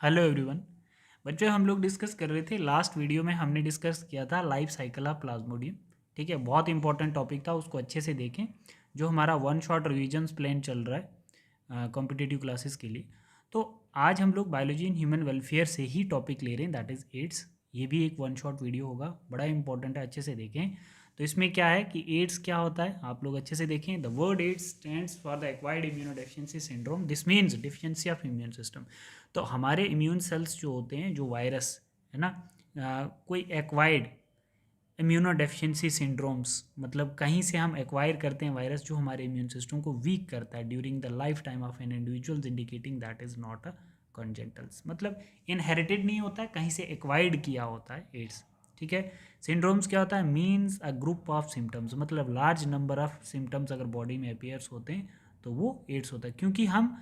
Hello everyone. बच्चों हम लोग डिस्कस कर रहे थे, लास्ट वीडियो में हमने डिस्कस किया था लाइफ साइकिल ऑफ प्लाज्मोडियम। ठीक है, बहुत इंपॉर्टेंट टॉपिक था, उसको अच्छे से देखें। जो हमारा वन शॉट रिविजन्स प्लान चल रहा है कॉम्पिटिटिव क्लासेस के लिए। तो आज हम लोग बायोलॉजी इन ह्यूमन वेलफेयर से ही टॉपिक ले रहे हैं, दैट इज़ एड्स। ये भी एक वन शॉट वीडियो होगा, बड़ा इंपॉर्टेंट है, अच्छे से देखें। तो इसमें क्या है कि एड्स क्या होता है, आप लोग अच्छे से देखें। The word AIDS stands for the acquired immunodeficiency syndrome. This means deficiency of immune system. तो हमारे इम्यून सेल्स जो होते हैं, जो वायरस है ना, कोई एक्वायर्ड इम्यूनोडेफिशिएंसी सिंड्रोम्स, मतलब कहीं से हम एक्वायर करते हैं वायरस जो हमारे इम्यून सिस्टम को वीक करता है during the life time of an individuals, indicating that is not a congenitals. मतलब इनहेरिटेड नहीं होता है, कहीं से एक्वायर्ड किया होता है एड्स। ठीक है। सिंड्रोम्स क्या होता है, means a group of symptoms, मतलब लार्ज नंबर ऑफ सिम्टम्स अगर बॉडी में अपियर्स होते हैं तो वो एड्स होता है। क्योंकि हम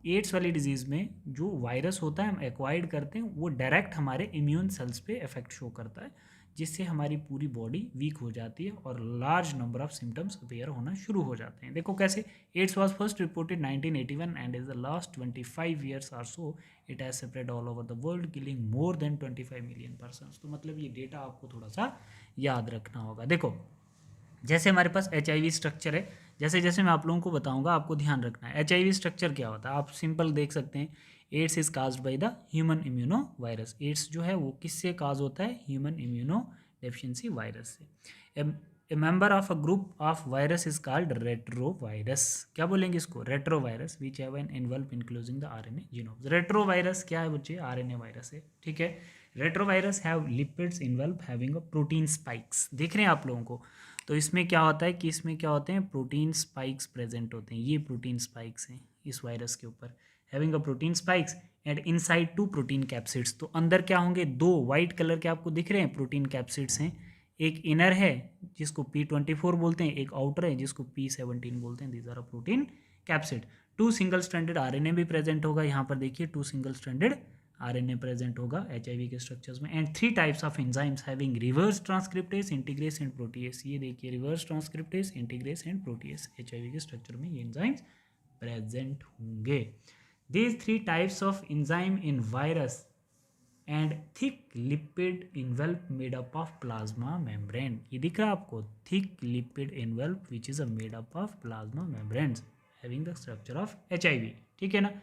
एड्स वाली डिजीज़ में जो वायरस होता है हम एक्वायर्ड करते हैं, वो डायरेक्ट हमारे इम्यून सेल्स पे इफेक्ट शो करता है, जिससे हमारी पूरी बॉडी वीक हो जाती है और large number of symptoms appear होना शुरू हो जाते हैं। देखो कैसे। AIDS was first reported 1981 and is the last 25 years are so it has spread all over the world, killing more than 25 million persons. तो मतलब ये डेटा आपको थोड़ा सा याद रखना होगा। देखो जैसे हमारे पास HIV स्ट्रक्चर है, जैसे जैसे मैं आप लोगों को बताऊंगा आपको ध्यान रखना है। HIV स्ट्रक्चर क्या होता है, आप सिंपल देख सकते हैं। AIDS is caused by the human immuno virus. AIDS जो है वो किससे काज होता है, ह्यूमन इम्यूनो डेफिशिएंसी वायरस से। A member of a group of virus is called retrovirus. क्या बोलेंगे इसको, retrovirus, which have an envelope including the RNA genome. Retrovirus क्या है बच्चे, RNA वायरस है। ठीक है। Retrovirus have lipids envelope having a protein spikes. देख रहे हैं आप लोगों को। तो इसमें क्या होता है कि इसमें क्या होते हैं, प्रोटीन स्पाइक्स प्रेजेंट होते हैं। ये प्रोटीन स्पाइक्स हैं इस वायरस के ऊपर, having a protein spikes and inside two protein capsids. तो अंदर क्या होंगे, दो वाइट कलर के आपको दिख रहे हैं प्रोटीन कैप्सिड्स हैं। एक इनर है जिसको P24 बोलते हैं, एक आउटर है जिसको P17 बोलते हैं। These are a protein capsid. Two single stranded RNA भी प्रेजेंट होगा, यहाँ पर देखिए two single stranded RNA present होगा HIV के स्ट्रक्चर्स में। And three types of enzymes having reverse transcriptase, integrase and protease. ये देखिए reverse transcriptase, integrase and protease, HIV के स्ट्रक्चर में ये एंजाइम्स प्रेजेंट होंगे। These three types of enzyme in virus and thick lipid envelope made up of plasma membrane। ये दिख रहा है आपको, thick lipid envelope which is a made up of plasma membranes having the structure of HIV। ठीक है ना।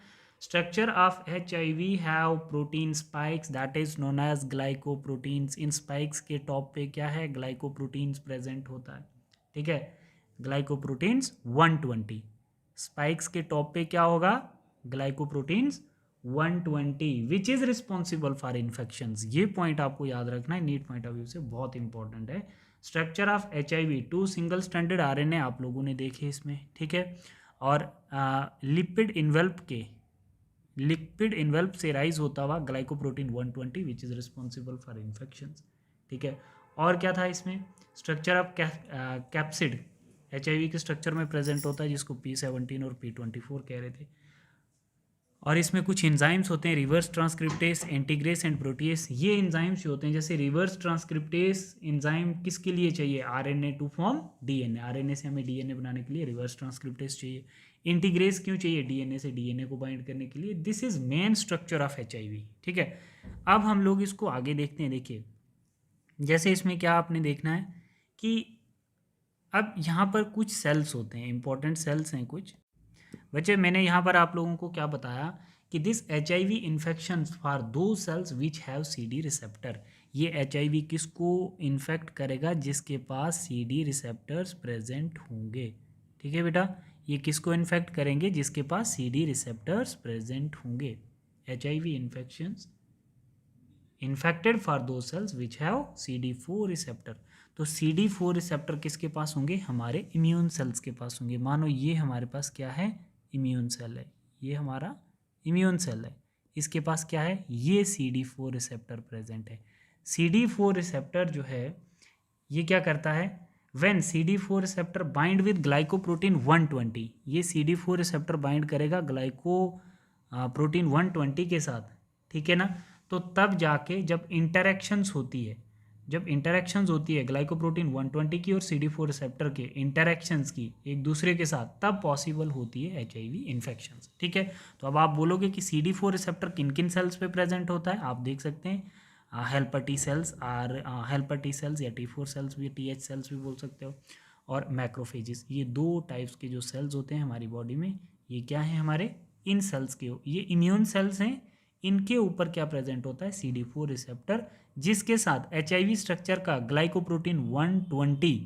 Structure of HIV have protein spikes that is known as glycoproteins। In spikes के top पे क्या है, glycoproteins प्रेजेंट होता है। ठीक है। ग्लाइकोप्रोटीन्स 120, स्पाइक्स के टॉप पे क्या होगा, glycoproteins 120 which is responsible for infections. ये पॉइंट आपको याद रखना है, नीट पॉइंट ऑफ व्यू से बहुत इंपॉर्टेंट है। Structure of HIV, two single stranded RNA आप लोगों ने देखे इसमें। ठीक है। और लिपिड इन्वेल्प से राइज होता हुआ glycoprotein 120 which is responsible for infections. ठीक है। और क्या था इसमें, स्ट्रक्चर ऑफ कैप्सिड HIV के स्ट्रक्चर में प्रेजेंट होता है, जिसको P17 और P24 कह रहे थे। और इसमें कुछ एंजाइम्स होते हैं, reverse transcriptase, integrase and protease. ये एंजाइम्स जो होते हैं, जैसे रिवर्स ट्रांसक्रिप्टेस एंजाइम किसके लिए चाहिए, RNA to form DNA। RNA से हमें DNA बनाने के लिए रिवर्स ट्रांसक्रिप्टेस चाहिए। इंटीग्रेस क्यों चाहिए, DNA से DNA को बाइंड करने के लिए। This is main structure of HIV। ठीक है। अब हम लोग इसको आगे देखते हैं। देखिए जैसे इसमें क्या आपने देखना है कि अब यहाँ पर कुछ सेल्स होते हैं, इंपॉर्टेंट सेल्स हैं कुछ। बच्चे मैंने यहाँ पर आप लोगों को क्या बताया कि दिस HIV इन्फेक्शन फॉर दो cells which have CD receptor. ये HIV किसको इन्फेक्ट करेगा, जिसके पास CD रिसेप्टर्स प्रेजेंट होंगे। ठीक है बेटा, ये किसको इन्फेक्ट करेंगे, जिसके पास CD रिसेप्टर्स प्रेजेंट होंगे। HIV इन्फेक्शंस इन्फेक्टेड फॉर दो cells which have CD4 receptor. तो CD4 रिसेप्टर किसके पास होंगे, हमारे इम्यून सेल्स के पास होंगे। मानो ये हमारे पास क्या है, इम्यून सेल है, ये हमारा इम्यून सेल है, इसके पास क्या है, ये CD4 रिसेप्टर प्रेजेंट है। CD4 रिसेप्टर जो है ये क्या करता है, when CD4 receptor bind with glycoprotein 120, ये CD4 रिसेप्टर बाइंड करेगा ग्लाइको प्रोटीन 120 के साथ। ठीक है ना। तो तब जाके जब इंटरेक्शंस होती है जब इंटरेक्शंस होती है ग्लाइकोप्रोटीन 120 की और CD4 रिसेप्टर के इंटरेक्शंस की एक दूसरे के साथ, तब पॉसिबल होती है HIV इन्फेक्शंस। ठीक है, तो अब आप बोलोगे कि CD4 रिसेप्टर किन किन सेल्स पे प्रेजेंट होता है, आप देख सकते हैं helper T sales helper T sales या T4 सेल्स भी, TH सेल्स भी बोल सकते हो, और मैक्रोफेजेस। ये दो टाइप्स के जो सेल्स होते हैं हमारी बॉडी में, ये क्या है हमारे इन सेल्स के, ये इम्यून सेल्स हैं, इनके ऊपर क्या प्रेजेंट होता है CD4 रिसेप्टर, जिसके साथ HIV स्ट्रक्चर का ग्लाइकोप्रोटीन 120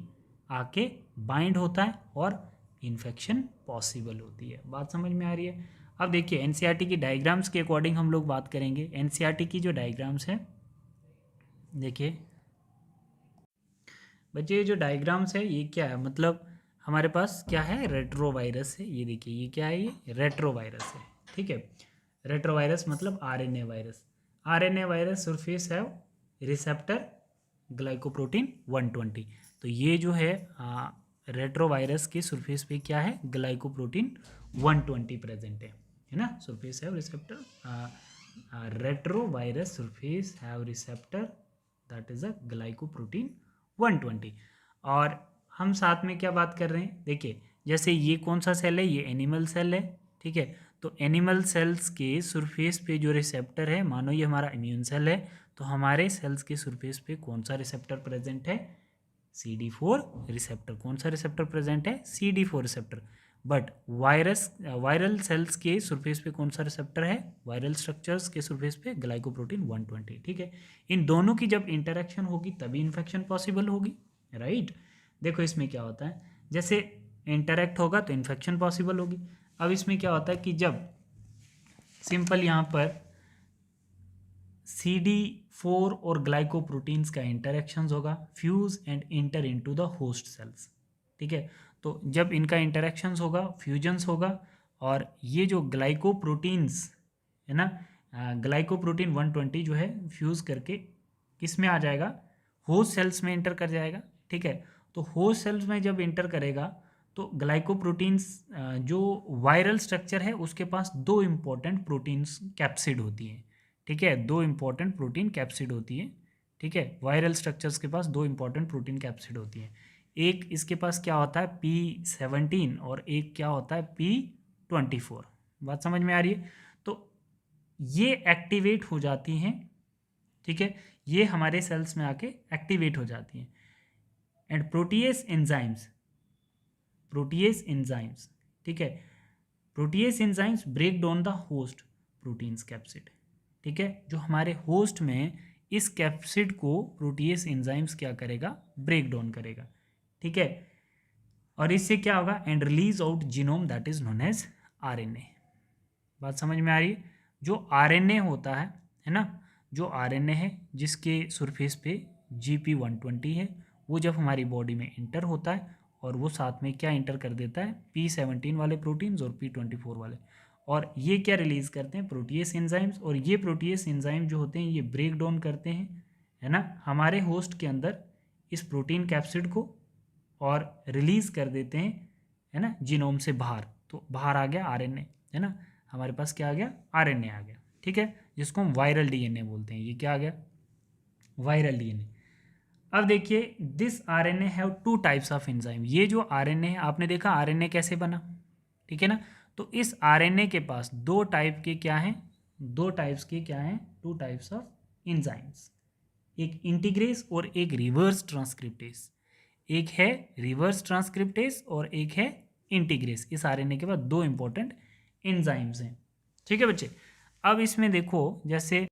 आके बाइंड होता है और इन्फेक्शन पॉसिबल होती है। बात समझ में आ रही है। अब देखिए NCERT की डायग्राम्स के अकॉर्डिंग हम लोग बात करेंगे। NCERT की जो डायग्राम्स है, देखिए बच्चे ये जो डायग्राम्स है ये क्या है, मतलब हमारे पास क्या है, रेट्रोवायरस है। ये देखिए ये क्या है, ये रेट्रोवायरस है। ठीक है, रेट्रोवायरस मतलब RNA virus. RNA virus surface है रिसेप्टर ग्लाइकोप्रोटीन 120। तो ये जो है रेट्रोवायरस के सरफेस पे क्या है, ग्लाइकोप्रोटीन 120 प्रेजेंट है ना। सरफेस है receptor, retrovirus surface have receptor that is a glycoprotein 120। और हम साथ में क्या बात कर रहे हैं, देखिए जैसे ये कौन सा सेल है, ये एनिमल सेल है। ठीक है, तो एनिमल सेल्स के सरफेस पे जो रिसेप्टर है, मानो ये हमारा इम्यून सेल है, तो हमारे सेल्स के सरफेस पे कौन सा रिसेप्टर प्रेजेंट है, CD4 रिसेप्टर। कौन सा रिसेप्टर प्रेजेंट है, CD4 receptor. But viral cells के सरफेस पे कौन सा रिसेप्टर है, वायरल स्ट्रक्चर्स के सरफेस पे ग्लाइकोप्रोटीन 120। ठीक है, इन दोनों की जब इंटरेक्शन होगी तभी इन्फेक्शन पॉसिबल होगी, राइट। देखो इसमें क्या होता है, जैसे इंटरेक्ट होगा तो इन्फेक्शन पॉसिबल होगी। अब इसमें क्या होता है कि जब सिंपल यहाँ पर CD4 और ग्लाइकोप्रोटीन्स का इंटरेक्शंस होगा, fuse and inter into the host cells. ठीक है, तो जब इनका इंटरेक्शंस होगा, फ्यूजन्स होगा, और ये जो ग्लाइकोप्रोटीन्स है ना, ग्लाइकोप्रोटीन 120 जो है फ्यूज करके किस में आ जाएगा, होस्ट सेल्स में इंटर कर जाएगा। ठीक है, तो होस्ट सेल्स में जब इंटर करेगा तो ग्लाइकोप्रोटीन्स जो वायरल स्ट्रक्चर है उसके पास दो इंपॉर्टेंट प्रोटीन्स कैप्सिड होती है। ठीक है, दो इंपॉर्टेंट प्रोटीन कैप्सिड होती है। ठीक है, वायरल स्ट्रक्चर्स के पास दो इंपॉर्टेंट प्रोटीन कैप्सिड होती है। एक इसके पास क्या होता है P17 और एक क्या होता है P24। बात समझ में आ रही है। तो ये एक्टिवेट हो जाती हैं। ठीक है, ये हमारे सेल्स में आके एक्टिवेट हो जाती हैं। एंड प्रोटीएस एंजाइम्स, ठीक है, protease enzymes break down the host proteins capsid. ठीक है, जो हमारे होस्ट में इस कैप्सिड को प्रोटीएस एंजाइम्स क्या करेगा, ब्रेक डाउन करेगा। ठीक है, और इससे क्या होगा, and release out genome that is known as RNA। बात समझ में आ रही है। जो RNA होता है ना, जो RNA है जिसके सरफेस पे GP120 है, वो जब हमारी बॉडी में इंटर होता है और वो साथ में क्या इंटर कर देता है, P17 वाले प्रोटीन्स और P24 वाले, और ये क्या रिलीज करते हैं, प्रोटीएस एंजाइम्स। और ये प्रोटीएस एंजाइम जो होते हैं ये ब्रेक डाउन करते हैं, है ना, हमारे होस्ट के अंदर इस प्रोटीन कैप्सिड को, और रिलीज कर देते हैं, है ना, जीनोम से बाहर। तो बाहर आ गया RNA, है ना, हमारे पास क्या आ गया, RNA आ गया। ठीक है, जिसको हम वायरल DNA बोलते हैं। ये क्या आ गया, वायरल DNA। अब देखिए this RNA have two types of enzyme. ये जो RNA है, आपने देखा RNA कैसे बना, ठीक है ना। तो इस RNA के पास दो टाइप के क्या हैं, दो टाइप्स के क्या हैं, टू टाइप्स ऑफ एंजाइम्स, एक इंटीग्रेस और एक रिवर्स ट्रांसक्रिप्टेस। एक है रिवर्स ट्रांसक्रिप्टेस और एक है इंटीग्रेस। इस RNA के पास दो इंपॉर्टेंट एंजाइम्स हैं। ठीक है बच्चे, अब इसमें देखो, जैसे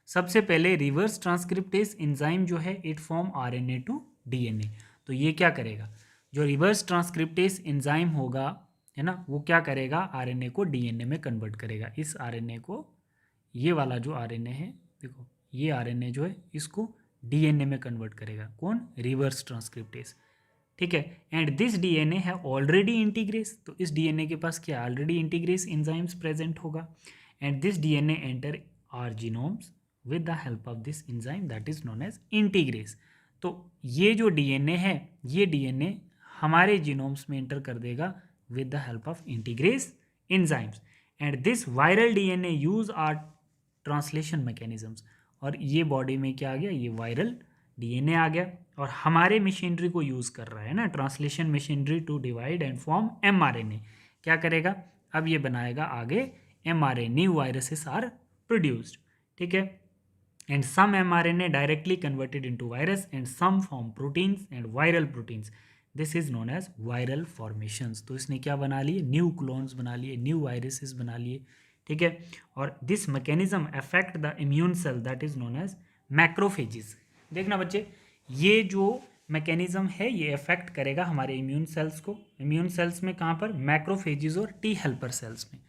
सबसे पहले रिवर्स ट्रांसक्रिप्टेस एंजाइम जो है it form RNA to DNA। तो ये क्या करेगा, जो रिवर्स ट्रांसक्रिप्टेस एंजाइम होगा, है ना, वो क्या करेगा, RNA को DNA में कन्वर्ट करेगा। इस RNA को, ये वाला जो RNA है, देखो ये RNA जो है इसको DNA में कन्वर्ट करेगा। कौन, रिवर्स ट्रांसक्रिप्टेस। ठीक है, एंड दिस DNA है ऑलरेडी इंटीग्रेस। तो इस DNA के पास क्या, ऑलरेडी इंटीग्रेस एंजाइम्स प्रेजेंट होगा। And this DNA enter our genomes with the help of this enzyme that is known as integrase. तो ये जो DNA है, ये DNA हमारे जीनोम्स में एंटर कर देगा with the help of integrase enzymes. And this viral DNA use our translation mechanisms. और ये बॉडी में क्या आ गया, ये वायरल डीएनए आ गया और हमारे मशीनरी को यूज़ कर रहा है ना, translation machinery to divide and form mRNA. क्या करेगा, अब ये बनाएगा आगे mRNA, new viruses are produced, ठीक है। And some mRNA directly converted into virus and some form proteins and viral proteins, this is known as viral formations. तो इसने क्या बना लिए, न्यू क्लोन्स बना लिए, न्यू वायरसेस बना लिए, ठीक है। और this mechanism affect the immune cell that is known as macrophages. देखना बच्चे, ये जो मैकेनिज्म है ये अफेक्ट करेगा हमारे इम्यून सेल्स को। इम्यून सेल्स में कहाँ पर, मैक्रोफेजिस और टी हेल्पर सेल्स में।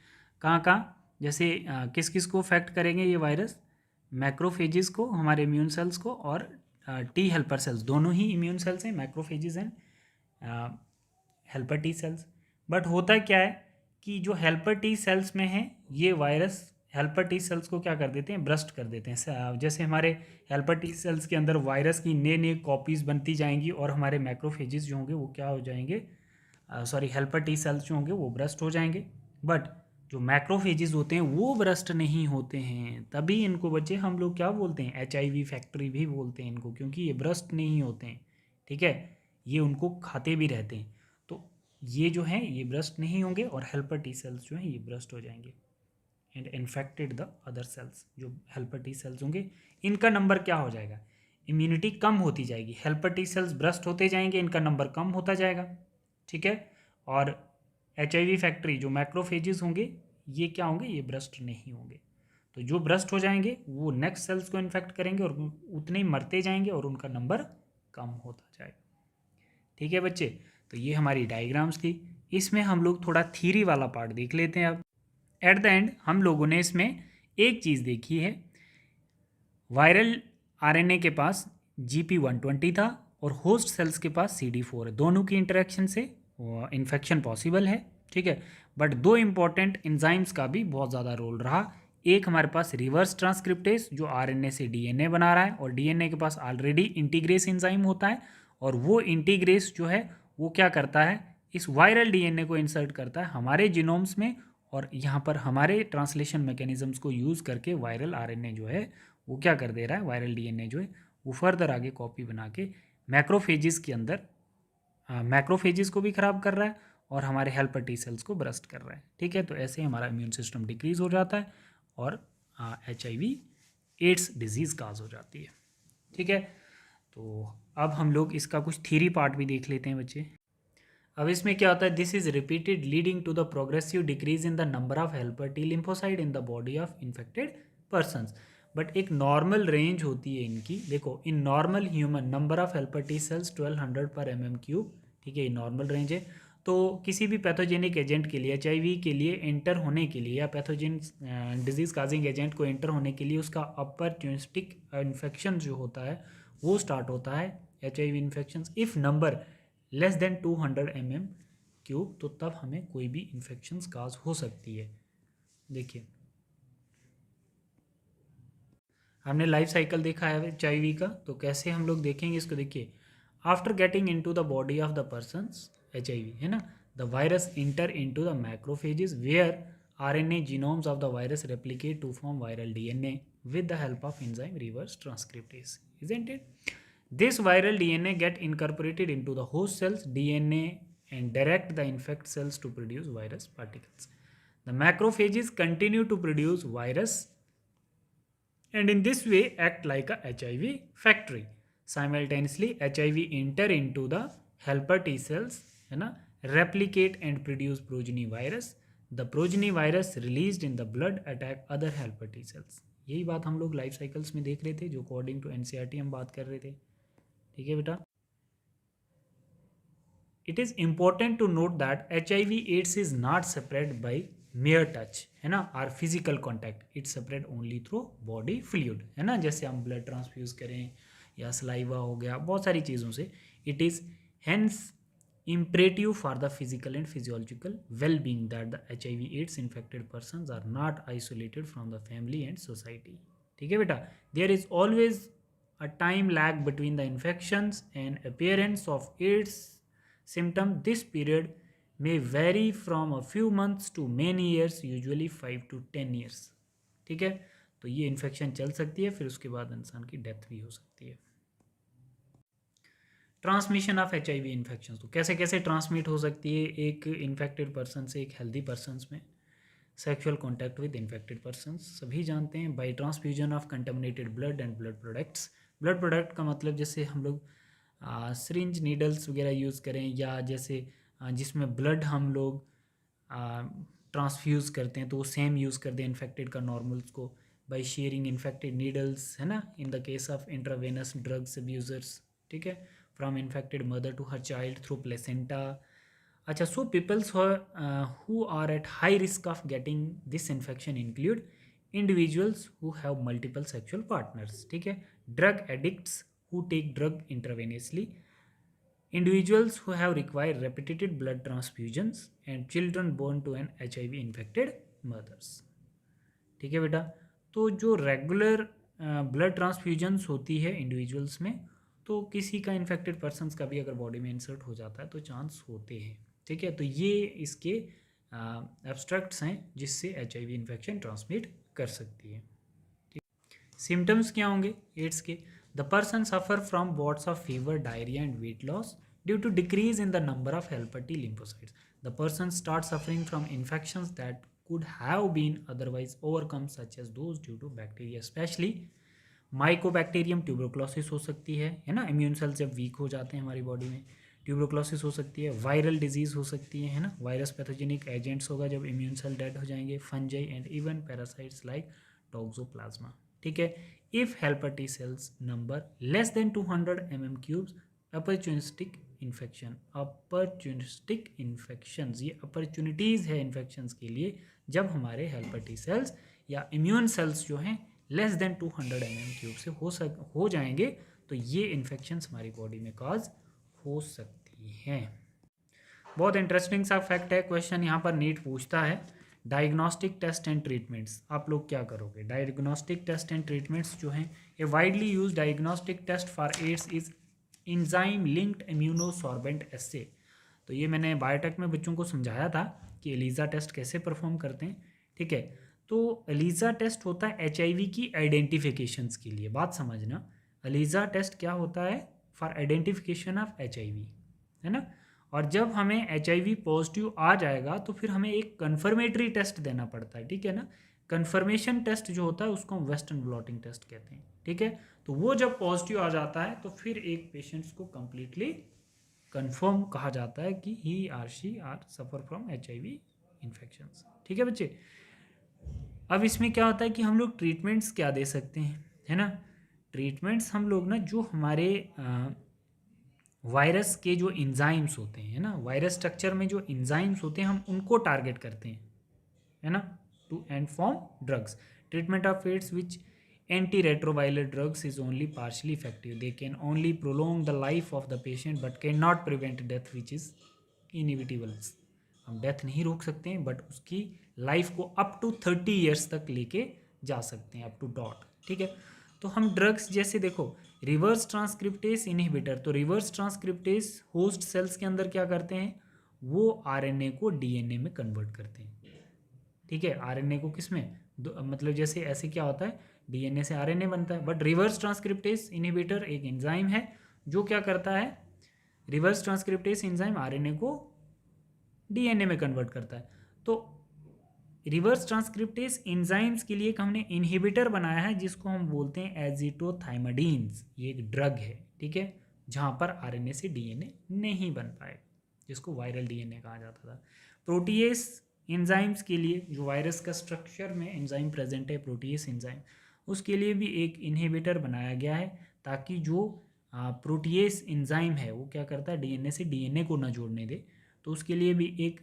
कहाँ कहाँ, जैसे किस किस को अफेक्ट करेंगे ये वायरस, मैक्रोफेजिस को, हमारे इम्यून सेल्स को, और टी हेल्पर सेल्स, दोनों ही इम्यून सेल्स हैं, macrophages and helper T sales. But होता क्या है कि जो हेल्पर टी सेल्स में है ये वायरस हेल्पर टी सेल्स को क्या कर देते हैं, ब्रस्ट कर देते हैं। जैसे हमारे हेल्पर टी सेल्स के अंदर वायरस की नए नए कॉपीज़ बनती जाएंगी और हमारे मैक्रोफेजिस जो होंगे वो क्या हो जाएंगे, सॉरी हेल्पर टी सेल्स जो होंगे वो ब्रस्ट हो जाएंगे। बट जो मैक्रोफेजिस होते हैं वो ब्रस्ट नहीं होते हैं, तभी इनको बच्चे हम लोग क्या बोलते हैं, HIV फैक्ट्री भी बोलते हैं इनको, क्योंकि ये ब्रस्ट नहीं होते हैं, ठीक है। ये उनको खाते भी रहते हैं। तो ये जो हैं ये ब्रस्ट नहीं होंगे और हेल्पर टी सेल्स जो हैं ये ब्रस्ट हो जाएंगे and infected the other sales. जो हेल्पर टी सेल्स होंगे इनका नंबर क्या हो जाएगा, इम्यूनिटी कम होती जाएगी। हेल्पर टी सेल्स ब्रस्ट होते जाएंगे, इनका नंबर कम होता जाएगा, ठीक है। और HIV फैक्ट्री जो मैक्रोफेजिस होंगे ये क्या होंगे, ये ब्रस्ट नहीं होंगे। तो जो ब्रस्ट हो जाएंगे वो नेक्स्ट सेल्स को इन्फेक्ट करेंगे और उतने ही मरते जाएंगे और उनका नंबर कम होता जाएगा, ठीक है बच्चे। तो ये हमारी डायग्राम्स थी। इसमें हम लोग थोड़ा थ्योरी वाला पार्ट देख लेते हैं। अब एट द एंड हम लोगों ने इसमें एक चीज़ देखी है, वायरल RNA के पास GP120 था और होस्ट सेल्स के पास CD4 है। दोनों की इंटरेक्शन से इन्फेक्शन पॉसिबल है, ठीक है। बट दो इंपॉर्टेंट एंजाइम्स का भी बहुत ज़्यादा रोल रहा। एक हमारे पास रिवर्स ट्रांसक्रिप्टेज जो RNA से DNA बना रहा है, और DNA के पास ऑलरेडी इंटीग्रेस एंजाइम होता है, और वो इंटीग्रेस जो है वो क्या करता है, इस वायरल DNA को इंसर्ट करता है हमारे जीनोम्स में, और यहाँ पर हमारे ट्रांसलेशन मैकेनिज्म्स को यूज़ करके वायरल RNA जो है वो क्या कर दे रहा है, वायरल DNA जो है वो फर्दर आगे कॉपी बना के मैक्रोफेजिस के अंदर मैक्रोफेजिस को भी ख़राब कर रहा है और हमारे हेल्पर टी सेल्स को ब्रस्ट कर रहा है, ठीक है। तो ऐसे हमारा इम्यून सिस्टम डिक्रीज़ हो जाता है और HIV एड्स डिजीज़ काज हो जाती है, ठीक है। तो अब हम लोग इसका कुछ थ्योरी पार्ट भी देख लेते हैं बच्चे। अब इसमें क्या होता है, this is repeated leading to the progressive decrease in the number of helper T lymphocyte in the body of infected persons. But एक नॉर्मल रेंज होती है इनकी, देखो in normal human number of helper T cells 1200 पर mm³, ठीक है, ये normal range है। तो किसी भी पैथोजेनिक एजेंट के लिए, HIV के लिए एंटर होने के लिए, या पैथोजेन डिजीज काजिंग एजेंट को एंटर होने के लिए उसका अपॉर्चुनिस्टिक इन्फेक्शन जो होता है वो स्टार्ट होता है, HIV infection. If number less than 200 mm³, तो तब हमें कोई भी इन्फेक्शन काज हो सकती है। देखिए हमने लाइफ साइकिल देखा है HIV का, तो कैसे हम लोग देखेंगे इसको। देखिए after getting into the body of the persons, HIV है ना, the virus enter into the macrophages where RNA genomes of the virus replicate to form viral DNA with the help of enzyme reverse transcriptase, isn't it? This viral DNA get incorporated into the host cells DNA and direct the infect cells to produce virus particles. The macrophages continue to produce virus and in this way act like a HIV factory. Simultaneously HIV enter into the helper T cells, है ना, replicate and produce progeny virus. The progeny virus released in the blood attack other helper T cells. यही बात हम लोग life cycles में देख रहे थे, जो अकॉर्डिंग टू NCERT हम बात कर रहे थे, ठीक है बेटा। It is important to note that HIV AIDS is not spread by mere touch, है ना, or physical contact, it's spread only through body fluid, है ना, जैसे हम ब्लड ट्रांसफ्यूज करें या सलाइवा हो गया, बहुत सारी चीज़ों से। It is hence imperative for the physical and physiological well-being that the HIV AIDS infected persons are not isolated from the family and society, ठीक है बेटा। there is always a time lag between the infections and appearance of AIDS symptom. This period may vary from a few months to many years, usually 5 to 10 years, ठीक है। तो ये infection चल सकती है, फिर उसके बाद इंसान की डेथ भी हो सकती है। ट्रांसमिशन ऑफ HIV इन्फेक्शन, तो कैसे कैसे ट्रांसमिट हो सकती है एक इन्फेक्टेड पर्सन से एक हेल्दी पर्सन में? Sexual contact with infected person सभी जानते हैं, by transfusion of contaminated blood and blood products. Blood product का मतलब जैसे हम लोग सिरिंज नीडल्स वगैरह यूज़ करें, या जैसे जिसमें ब्लड हम लोग ट्रांसफ्यूज़ करते हैं तो वो सेम यूज़ कर दें इन्फेक्टेड का नॉर्मल्स को, बाय शेयरिंग इन्फेक्टेड नीडल्स, है ना, in the case of intravenous drugs abusers, ठीक है, from infected mother to her child through placenta. अच्छा, so peoples who are at high risk of getting this infection include individuals who have multiple sexual partners, ठीक है, drug addicts who take drug intravenously, individuals who have required repeated blood transfusions, and children born to an HIV infected mothers, ठीक है बेटा। तो जो regular blood transfusions होती है individuals में, तो किसी का इन्फेक्टेड पर्सनस का भी अगर बॉडी में इंसर्ट हो जाता है तो चांस होते हैं, ठीक है। तो ये इसके एब्स्ट्रैक्ट्स हैं जिससे HIV इन्फेक्शन ट्रांसमिट कर सकती है, ठीक। सिम्टम्स क्या होंगे एड्स के? The person suffer from bouts of fever, diarrhoea and weight loss due to decrease in the number of helper T lymphocytes. The person start suffering from infections that could have been otherwise overcome, such as those due to bacteria, especially Mycobacterium tuberculosis हो सकती है ना, immune cell जब week हो जाते हैं हमारी body में, ट्यूबरक्लोसिस हो सकती है, वायरल डिजीज़ हो सकती है ना, वायरस पैथोजेनिक एजेंट्स होगा जब इम्यून सेल डेड हो जाएंगे, fungi and even parasites like toxoplasma, ठीक है। If helper T sales number less than 200 mm3, opportunistic infection, opportunistic infections, ये अपॉर्चुनिटीज़ है इन्फेक्शंस के लिए जब हमारे हेल्पर टी सेल्स या इम्यून सेल्स जो हैं लेस देन 200 mm3 से हो जाएंगे, तो ये इन्फेक्शंस हमारी बॉडी में कॉज हो सकती हैं। बहुत इंटरेस्टिंग सा फैक्ट है, क्वेश्चन यहाँ पर नीट पूछता है, डायग्नोस्टिक टेस्ट एंड ट्रीटमेंट्स, आप लोग क्या करोगे? डायग्नोस्टिक टेस्ट एंड ट्रीटमेंट्स जो हैं, a widely use diagnostic test for AIDS is enzyme linked immunosorbent assay. तो ये मैंने बायोटेक में बच्चों को समझाया था कि एलिजा टेस्ट कैसे परफॉर्म करते हैं, ठीक है। तो एलिजा टेस्ट होता है HIV की आइडेंटिफिकेशंस के लिए, बात समझना, एलिजा टेस्ट क्या होता है? फॉर आइडेंटिफिकेशन ऑफ HIV, है ना। और जब हमें HIV पॉजिटिव आ जाएगा तो फिर हमें एक कन्फर्मेटरी टेस्ट देना पड़ता है, ठीक है ना। कन्फर्मेशन टेस्ट जो होता है उसको हम वेस्टर्न ब्लॉटिंग टेस्ट कहते हैं, ठीक है। तो वो जब पॉजिटिव आ जाता है तो फिर एक पेशेंट्स को कंप्लीटली कंफर्म कहा जाता है कि he or she are suffer from HIV infections, ठीक है बच्चे। अब इसमें क्या होता है कि हम लोग ट्रीटमेंट्स क्या दे सकते हैं, है ना। ट्रीटमेंट्स हम लोग ना जो हमारे वायरस के जो इंजाइम्स होते हैं, है ना, वायरस स्ट्रक्चर में जो इंजाइम्स होते हैं हम उनको टारगेट करते हैं, है ना, to and form drugs. Treatment of AIDS which anti retroviral drugs is only partially effective, they can only prolong the life of the patient but can not prevent death which is inevitable. हम death नहीं रोक सकते हैं but उसकी life को up to 30 years तक लेके जा सकते हैं, अप टू डॉट, ठीक है। तो हम ड्रग्स जैसे देखो रिवर्स ट्रांसक्रिप्टेस इनहिबिटर, तो रिवर्स ट्रांसक्रिप्टेस होस्ट सेल्स के अंदर क्या करते हैं, वो RNA को DNA में कन्वर्ट करते हैं, ठीक है। RNA को किस में, मतलब जैसे ऐसे क्या होता है DNA से RNA बनता है, बट रिवर्स ट्रांसक्रिप्टेस इनहिबिटर एक एंजाइम है जो क्या करता है, रिवर्स ट्रांसक्रिप्टेस एंजाइम RNA को DNA में कन्वर्ट करता है। तो रिवर्स ट्रांसक्रिप्टेस एंजाइम्स के लिए एक हमने इनहिबिटर बनाया है जिसको हम बोलते हैं एजिटोथाइमाडीन्स, ये एक ड्रग है, ठीक है, जहाँ पर RNA से DNA नहीं बन पाए, जिसको वायरल DNA कहा जाता था। प्रोटीएस एंजाइम्स के लिए जो वायरस का स्ट्रक्चर में एंजाइम प्रेजेंट है, प्रोटीएस एंजाइम, उसके लिए भी एक इनहिबिटर बनाया गया है ताकि जो प्रोटीएस एंजाइम है वो क्या करता है, DNA से DNA को ना जोड़ने दे। तो उसके लिए भी एक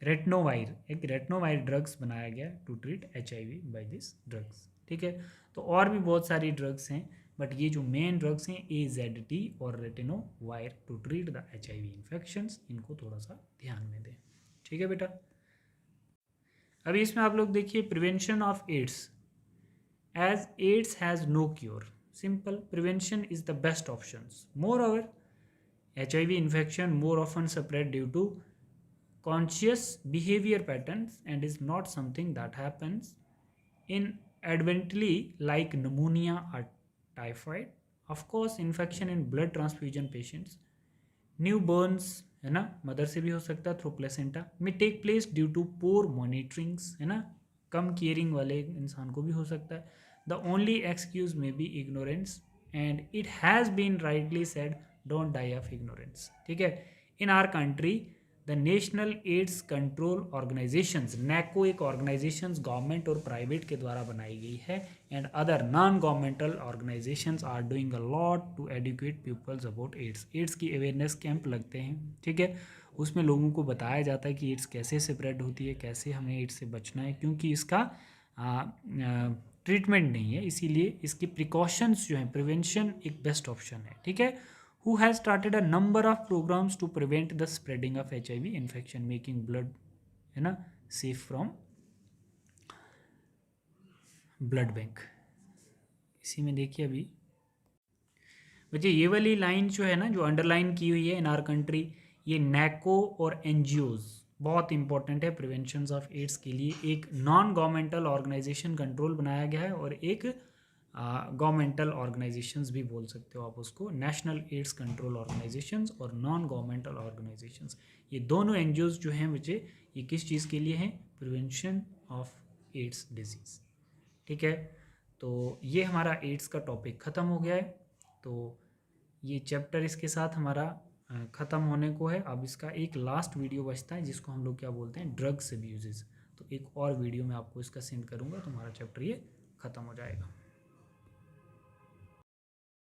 रेटनोवायर ड्रग्स बनाया गया to treat HIV by this drugs, ठीक है। तो और भी बहुत सारी ड्रग्स हैं बट ये जो मेन ड्रग्स हैं AZT और रेटिनोवायर to treat the HIV infections, इनको थोड़ा सा ध्यान में दें, ठीक है बेटा। अभी इसमें आप लोग देखिए prevention of AIDS, as AIDS has no cure, simple prevention is the best option. Moreover HIV infection more often spread due to conscious behavior patterns and is not something that happens inadvertently like pneumonia or typhoid. Of course, infection in blood transfusion patients new Burns है ना, mother से भी हो सकता है through placenta, में take place due to पोर मॉनिटरिंग्स है ना, कम केयरिंग वाले इंसान को भी हो सकता है। The only excuse may be ignorance and it has been rightly said don't die of ignorance. ठीक है, in our country the national AIDS control organisations, NACO एक ऑर्गेनाइजेशंस गवर्नमेंट और प्राइवेट के द्वारा बनाई गई है, and other non governmental organisations are doing a lot to educate peoples about AIDS. AIDS की अवेयरनेस कैंप लगते हैं, ठीक है, उसमें लोगों को बताया जाता है कि एड्स कैसे स्प्रेड होती है, कैसे हमें एड्स से बचना है, क्योंकि इसका ट्रीटमेंट नहीं है, इसीलिए इसकी प्रिकॉशंस जो हैं, प्रिवेंशन एक बेस्ट ऑप्शन है। ठीक है, who has started a number of programs to prevent the spreading of HIV infection, making blood है ना safe from blood bank। इसी में देखिए अभी बच्चे ये वाली लाइन जो है ना, जो अंडरलाइन की हुई है इन आर कंट्री, ये नैको और एनजीओज बहुत इंपॉर्टेंट है प्रिवेंशन ऑफ एड्स के लिए। एक नॉन गवर्नमेंटल ऑर्गेनाइजेशन कंट्रोल बनाया गया है और एक गवर्नमेंटल ऑर्गेनाइजेशंस भी बोल सकते हो आप उसको, नेशनल एड्स कंट्रोल ऑर्गेनाइजेशंस और नॉन गवर्नमेंटल ऑर्गेनाइजेशंस। ये दोनों एनजीओज जो हैं बच्चे, ये किस चीज़ के लिए हैं? Prevention of AIDS disease. ठीक है, तो ये हमारा एड्स का टॉपिक ख़त्म हो गया है। तो ये चैप्टर इसके साथ हमारा ख़त्म होने को है। अब इसका एक लास्ट वीडियो बचता है जिसको हम लोग क्या बोलते हैं, ड्रग्स अब्यूजेस। तो एक और वीडियो मैं आपको इसका सेंड करूँगा तो हमारा चैप्टर ये ख़त्म हो जाएगा।